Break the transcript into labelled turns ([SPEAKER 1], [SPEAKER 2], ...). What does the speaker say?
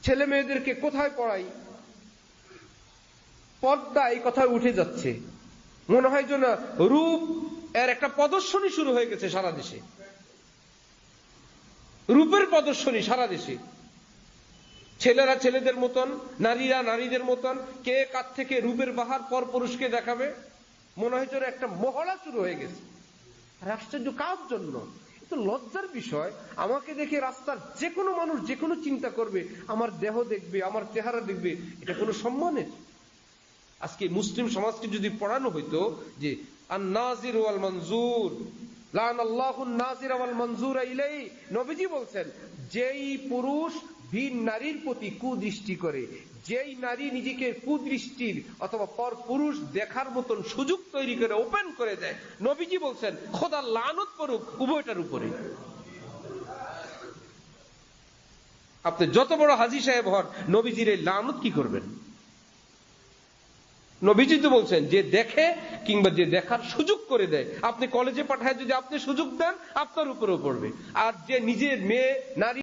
[SPEAKER 1] ছেলে মেয়েদেরকে কোথায় পড়াই, পর্দা এই কথা উঠে যাচ্ছে। মনে হয় যেন রূপ এর একটা প্রদর্শনী শুরু হয়ে গেছে সারা দেশে, রূপের প্রদর্শনী সারা দেশে। ছেলেরা ছেলেদের মতন, নারীরা নারীদের মতন, কে কার থেকে রূপের বাহার পর পুরুষকে দেখাবে। মনে হয় যেন একটা মহড়া শুরু হয়ে গেছে। আর আশ্চর্য কার জন্য? তো লজ্জার বিষয়, আমাকে দেখে রাস্তার যে কোনো মানুষ যে কোনো চিন্তা করবে, আমার দেহ দেখবে, আমার চেহারা দেখবে, এটা কোনো সম্মানের? আজকে মুসলিম সমাজকে যদি পড়ানো হইতো যে আন-নাজির ওয়াল মনজুর, লানাল্লাহুন নাজির ওয়াল মনজুর ইলাইহি, নবীজি বলছেন যেই পুরুষ ভিন নারীর প্রতি কুদৃষ্টি করে, যেই নারী নিজেকে কুদৃষ্টির অথবা পর পুরুষ দেখার মতন সুযোগ তৈরি করে ওপেন করে দেয়, নবীজি বলছেন খোদা লানত করুক উভয়টার উপরে। আপনি যত বড় হাজী সাহেব হন, নবীজির এই লানত কি করবেন? নবীজি তো বলছেন যে দেখে কিংবা যে দেখার সুযোগ করে দেয়, আপনি কলেজে পাঠায় যদি আপনি সুযোগ দেন, আপনার উপরেও পড়বে। আর যে নিজের মেয়ে নারী